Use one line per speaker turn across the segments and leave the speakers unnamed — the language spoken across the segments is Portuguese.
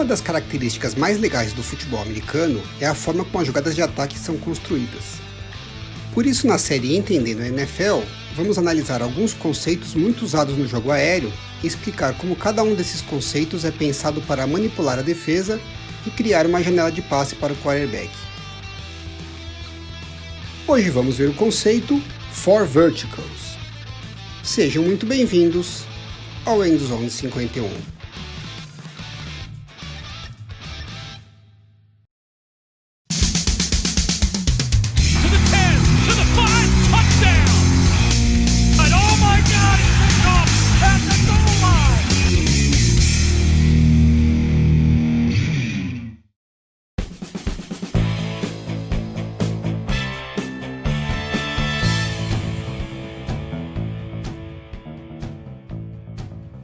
Uma das características mais legais do futebol americano é a forma como as jogadas de ataque são construídas. Por isso, na série Entendendo a NFL, vamos analisar alguns conceitos muito usados no jogo aéreo e explicar como cada um desses conceitos é pensado para manipular a defesa e criar uma janela de passe para o quarterback. Hoje vamos ver o conceito Four Verticals. Sejam muito bem-vindos ao Endzone 51.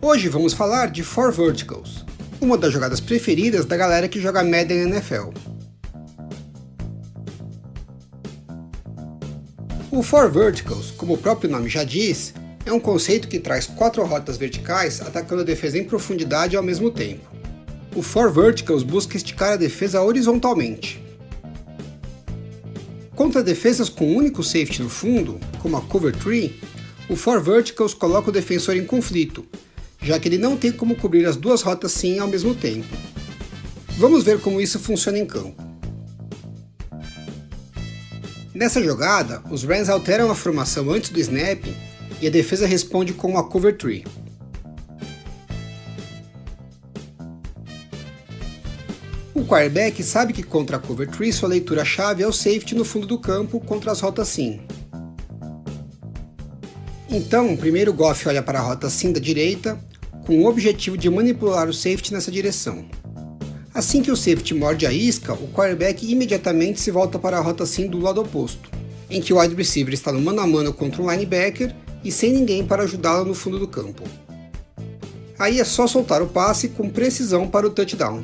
Hoje vamos falar de Four Verticals, uma das jogadas preferidas da galera que joga Madden NFL. O Four Verticals, como o próprio nome já diz, é um conceito que traz 4 rotas verticais atacando a defesa em profundidade ao mesmo tempo. O Four Verticals busca esticar a defesa horizontalmente. Contra defesas com um único safety no fundo, como a Cover 3, o Four Verticals coloca o defensor em conflito, já que ele não tem como cobrir as duas rotas sim ao mesmo tempo. Vamos ver como isso funciona em campo. Nessa jogada, os Rams alteram a formação antes do snap e a defesa responde com uma Cover 3. O quarterback sabe que contra a Cover 3 sua leitura-chave é o safety no fundo do campo contra as rotas sim. Então, primeiro o Goff olha para a rota sim da direita, com o objetivo de manipular o safety nessa direção. Assim que o safety morde a isca, o quarterback imediatamente se volta para a rota sim do lado oposto, em que o wide receiver está no mano a mano contra um linebacker e sem ninguém para ajudá-lo no fundo do campo. Aí é só soltar o passe com precisão para o touchdown.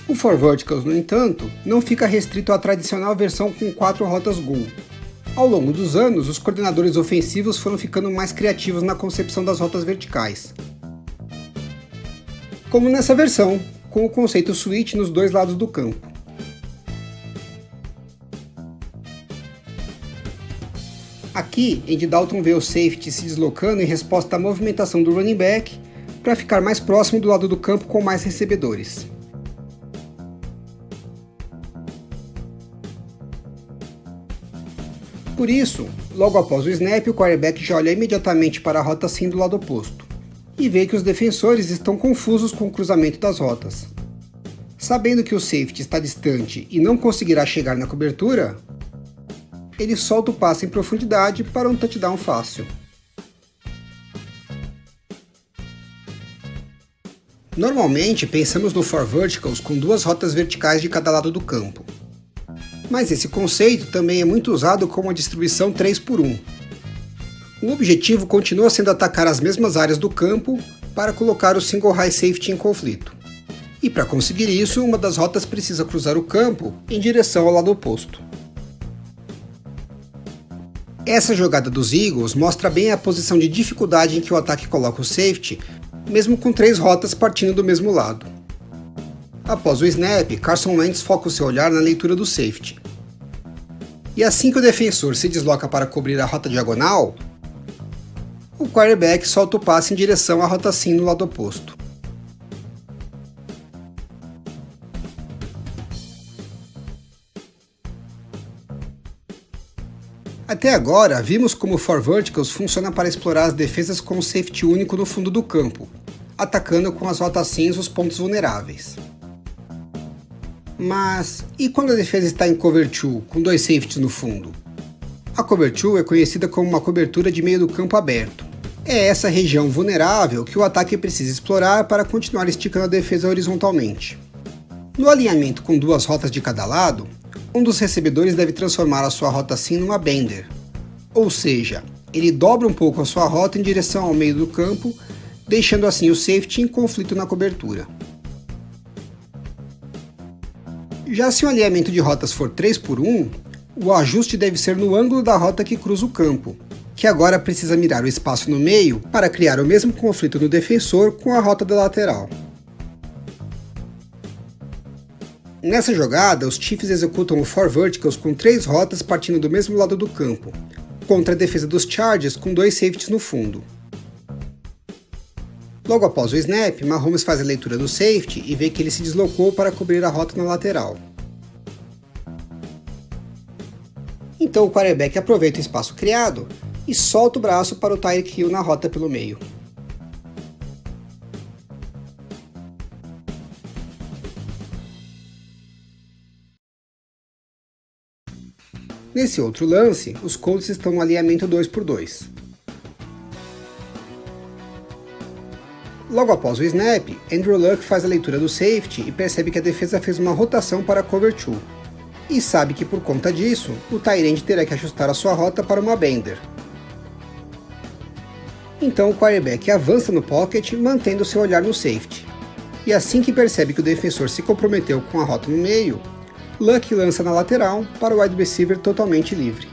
O Four Verticals, no entanto, não fica restrito à tradicional versão com 4 rotas Goal. Ao longo dos anos, os coordenadores ofensivos foram ficando mais criativos na concepção das rotas verticais. Como nessa versão, com o conceito switch nos dois lados do campo. Aqui, Andy Dalton vê o safety se deslocando em resposta à movimentação do running back para ficar mais próximo do lado do campo com mais recebedores. Por isso, logo após o snap, o quarterback já olha imediatamente para a rota sim do lado oposto, e vê que os defensores estão confusos com o cruzamento das rotas. Sabendo que o safety está distante e não conseguirá chegar na cobertura, ele solta o passe em profundidade para um touchdown fácil. Normalmente pensamos no Four Verticals com 2 rotas verticais de cada lado do campo. Mas esse conceito também é muito usado como a distribuição 3x1. O objetivo continua sendo atacar as mesmas áreas do campo para colocar o single high safety em conflito. E para conseguir isso, uma das rotas precisa cruzar o campo em direção ao lado oposto. Essa jogada dos Eagles mostra bem a posição de dificuldade em que o ataque coloca o safety, mesmo com 3 rotas partindo do mesmo lado. Após o snap, Carson Wentz foca o seu olhar na leitura do safety. E assim que o defensor se desloca para cobrir a rota diagonal, o quarterback solta o passe em direção à rota sim no lado oposto. Até agora, vimos como o Four Verticals funciona para explorar as defesas com um safety único no fundo do campo, atacando com as rotas sims os pontos vulneráveis. Mas, e quando a defesa está em Cover 2, com 2 safeties no fundo? A Cover 2 é conhecida como uma cobertura de meio do campo aberto. É essa região vulnerável que o ataque precisa explorar para continuar esticando a defesa horizontalmente. No alinhamento com 2 rotas de cada lado, um dos recebedores deve transformar a sua rota sim numa bender. Ou seja, ele dobra um pouco a sua rota em direção ao meio do campo, deixando assim o safety em conflito na cobertura. Já se o alinhamento de rotas for 3x1, o ajuste deve ser no ângulo da rota que cruza o campo, que agora precisa mirar o espaço no meio para criar o mesmo conflito no defensor com a rota da lateral. Nessa jogada, os Chiefs executam o 4 verticals com 3 rotas partindo do mesmo lado do campo, contra a defesa dos Chargers com 2 safeties no fundo. Logo após o snap, Mahomes faz a leitura do safety e vê que ele se deslocou para cobrir a rota na lateral. Então o quarterback aproveita o espaço criado e solta o braço para o Tyreek Hill na rota pelo meio. Nesse outro lance, os Colts estão no alinhamento 2-por-2. Logo após o snap, Andrew Luck faz a leitura do safety e percebe que a defesa fez uma rotação para cover 2, e sabe que por conta disso, o tight end terá que ajustar a sua rota para uma bender. Então o quarterback avança no pocket, mantendo seu olhar no safety, e assim que percebe que o defensor se comprometeu com a rota no meio, Luck lança na lateral para o wide receiver totalmente livre.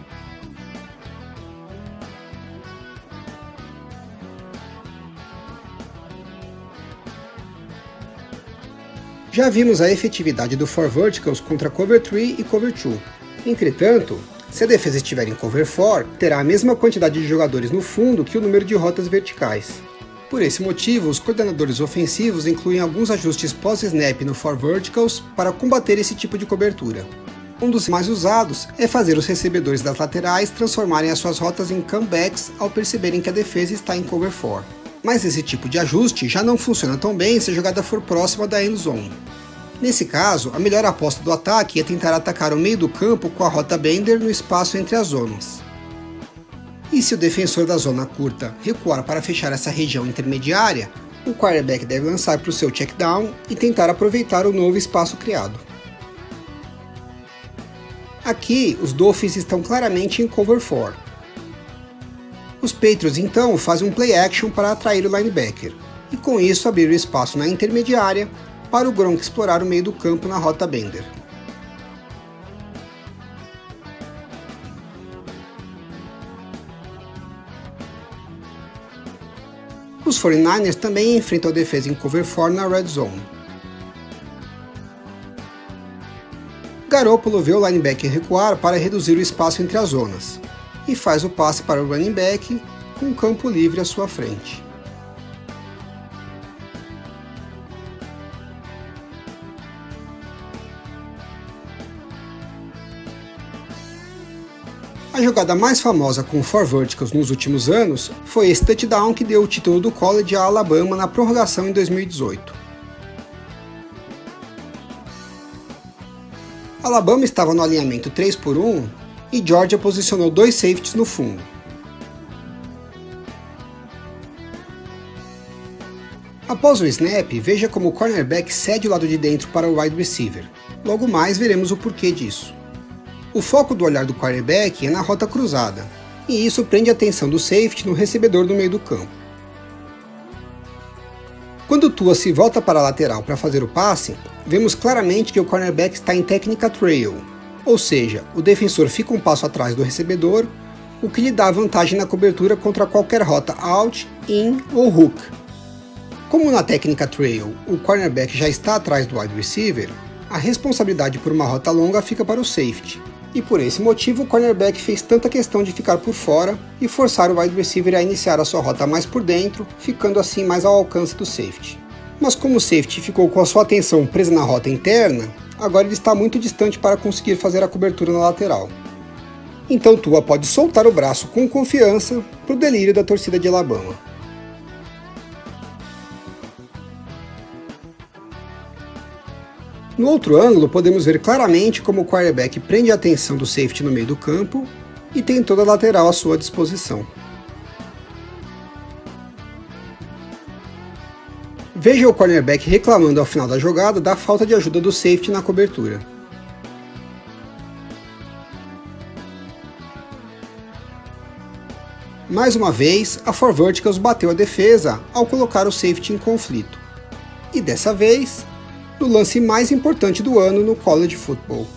Já vimos a efetividade do 4 verticals contra cover 3 e cover 2. Entretanto, se a defesa estiver em cover 4, terá a mesma quantidade de jogadores no fundo que o número de rotas verticais. Por esse motivo, os coordenadores ofensivos incluem alguns ajustes pós-snap no 4 verticals para combater esse tipo de cobertura. Um dos mais usados é fazer os recebedores das laterais transformarem as suas rotas em comebacks ao perceberem que a defesa está em cover 4. Mas esse tipo de ajuste já não funciona tão bem se a jogada for próxima da end zone. Nesse caso, a melhor aposta do ataque é tentar atacar o meio do campo com a rota bender no espaço entre as zonas. E se o defensor da zona curta recuar para fechar essa região intermediária, o quarterback deve lançar para o seu check down e tentar aproveitar o novo espaço criado. Aqui, os Dolphins estão claramente em cover 4. Os Patriots então fazem um play action para atrair o linebacker, e com isso abrir o espaço na intermediária para o Gronk explorar o meio do campo na rota bender. Os 49ers também enfrentam a defesa em cover 4 na red zone. Garoppolo vê o linebacker recuar para reduzir o espaço entre as zonas, e faz o passe para o running back com o campo livre à sua frente. A jogada mais famosa com 4 verticals nos últimos anos foi esse touchdown que deu o título do college a Alabama na prorrogação em 2018. Alabama estava no alinhamento 3-por-1 e Georgia posicionou 2 safeties no fundo. Após o snap, veja como o cornerback cede o lado de dentro para o wide receiver. Logo mais veremos o porquê disso. O foco do olhar do quarterback é na rota cruzada, e isso prende a atenção do safety no recebedor do meio do campo. Quando Tua se volta para a lateral para fazer o passe, vemos claramente que o cornerback está em técnica trail, ou seja, o defensor fica um passo atrás do recebedor, o que lhe dá vantagem na cobertura contra qualquer rota out, in ou hook. Como na técnica trail o cornerback já está atrás do wide receiver, a responsabilidade por uma rota longa fica para o safety. E por esse motivo o cornerback fez tanta questão de ficar por fora e forçar o wide receiver a iniciar a sua rota mais por dentro, ficando assim mais ao alcance do safety. Mas como o safety ficou com a sua atenção presa na rota interna, agora ele está muito distante para conseguir fazer a cobertura na lateral. Então Tua pode soltar o braço com confiança para o delírio da torcida de Alabama. No outro ângulo, podemos ver claramente como o quarterback prende a atenção do safety no meio do campo e tem toda a lateral à sua disposição. Veja o cornerback reclamando ao final da jogada da falta de ajuda do safety na cobertura. Mais uma vez, a 4 verticals bateu a defesa ao colocar o safety em conflito. E dessa vez, no lance mais importante do ano no college football.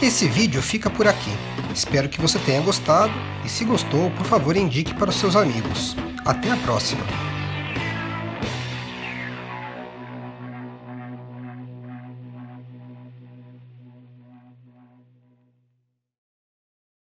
Esse vídeo fica por aqui. Espero que você tenha gostado e se gostou, por favor indique para os seus amigos. Até a próxima!